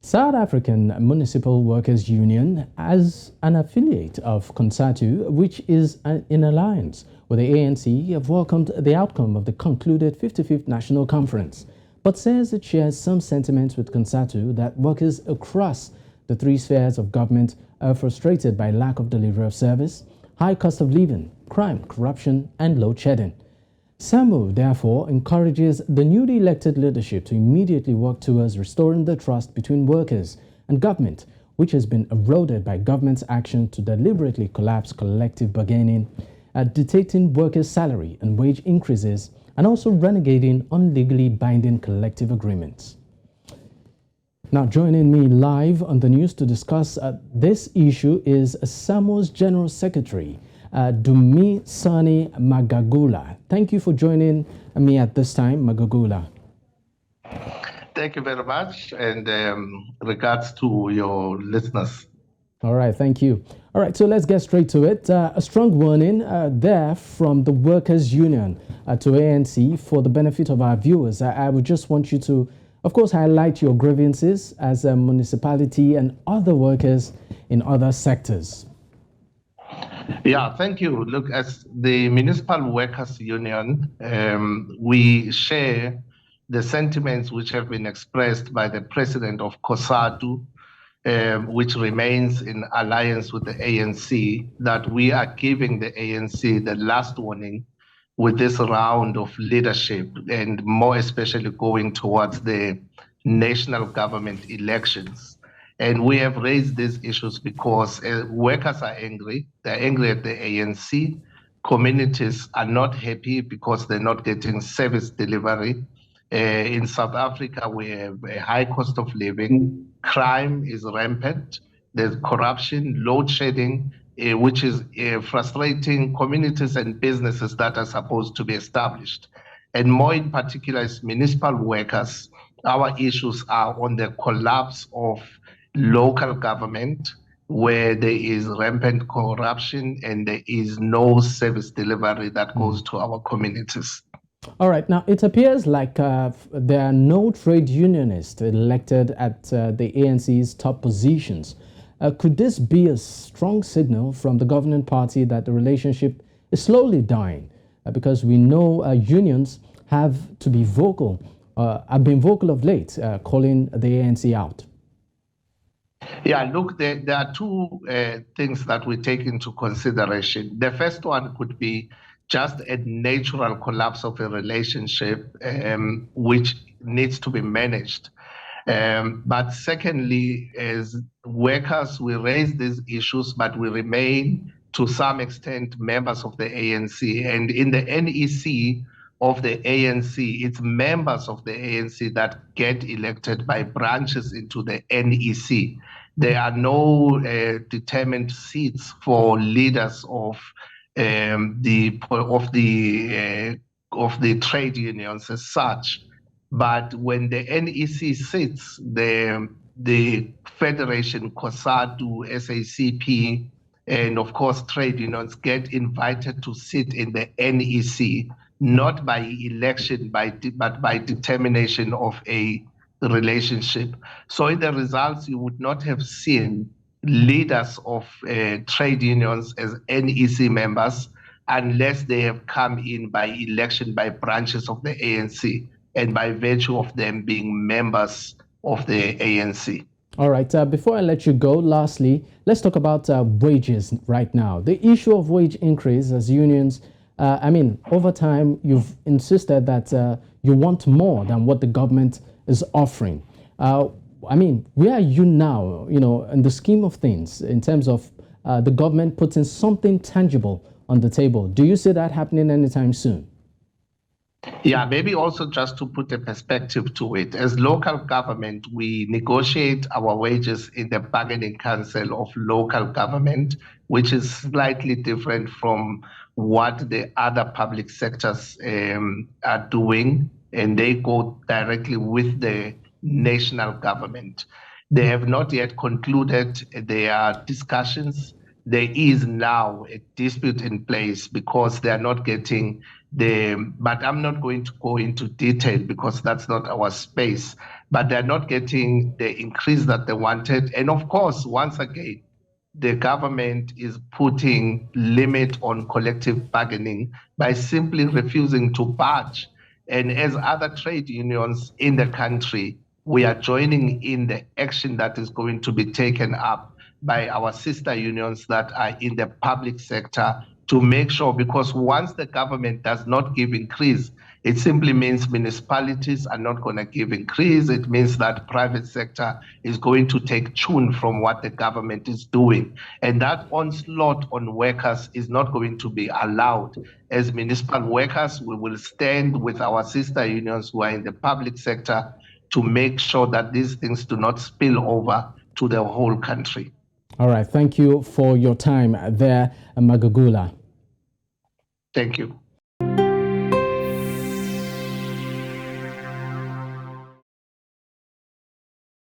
South African Municipal Workers Union, as an affiliate of CONSATU, which is in alliance with the ANC, have welcomed the outcome of the concluded 55th National Conference, but says it shares some sentiments with CONSATU that workers across the three spheres of government are frustrated by lack of delivery of service, high cost of living, crime, corruption, and load shedding. SAMWU, therefore, encourages the newly elected leadership to immediately work towards restoring the trust between workers and government, which has been eroded by government's action to deliberately collapse collective bargaining, dictating workers' salary and wage increases, and also renegating on legally binding collective agreements. Now, joining me live on the news to discuss this issue is SAMWU's General Secretary, Dumisani Magagula. Thank you for joining me at this time, Magagula. Thank you very much, and regards to your listeners. All right, thank you. All right, so let's get straight to it. A strong warning there from the Workers' Union to ANC for the benefit of our viewers. I would just want you to, of course, highlight your grievances as a municipality and other workers in other sectors. Yeah, thank you. Look, as the Municipal Workers Union, we share the sentiments which have been expressed by the president of COSATU, which remains in alliance with the ANC, that we are giving the ANC the last warning with this round of leadership, and more especially going towards the national government elections. And we have raised these issues because workers are angry. They're angry at the ANC. Communities are not happy because they're not getting service delivery. In South Africa, we have a high cost of living. Crime is rampant. There's corruption, load shedding, which is frustrating communities and businesses that are supposed to be established. And more in particular, as municipal workers, our issues are on the collapse of local government, where there is rampant corruption and there is no service delivery that goes to our communities. All right. Now, it appears like there are no trade unionists elected at the ANC's top positions. Could this be a strong signal from the governing party that the relationship is slowly dying? Because we know unions have to be vocal, have been vocal of late, calling the ANC out. Yeah, look, there are two things that we take into consideration. The first one could be just a natural collapse of a relationship, which needs to be managed. But secondly, as workers, we raise these issues, but we remain to some extent members of the ANC. And in the NEC of the ANC, it's members of the ANC that get elected by branches into the NEC. There are no determined seats for leaders of the trade unions as such. But when the NEC sits, the Federation, COSATU, SACP, and of course trade unions get invited to sit in the NEC, not by election, but by determination of a relationship. So in the results, you would not have seen leaders of trade unions as NEC members unless they have come in by election by branches of the ANC and by virtue of them being members of the ANC. All right. Before I let you go, lastly, let's talk about wages right now. The issue of wage increase as unions, over time, you've insisted that you want more than what the government is offering. Where are you now, in the scheme of things, in terms of the government putting something tangible on the table? Do you see that happening anytime soon? Yeah, maybe also just to put a perspective to it. As local government, we negotiate our wages in the bargaining council of local government, which is slightly different from what the other public sectors are doing, and they go directly with the national government. They have not yet concluded their discussions. There is now a dispute in place because they are not getting but I'm not going to go into detail because that's not our space. but they're not getting the increase that they wanted. And of course, once again, the government is putting limit on collective bargaining by simply refusing to budge. And as other trade unions in the country, we are joining in the action that is going to be taken up by our sister unions that are in the public sector to make sure, because once the government does not give increase, it simply means municipalities are not going to give increase. It means that private sector is going to take tune from what the government is doing. And that onslaught on workers is not going to be allowed. As municipal workers, we will stand with our sister unions who are in the public sector to make sure that these things do not spill over to the whole country. All right. Thank you for your time there, Magagula. Thank you.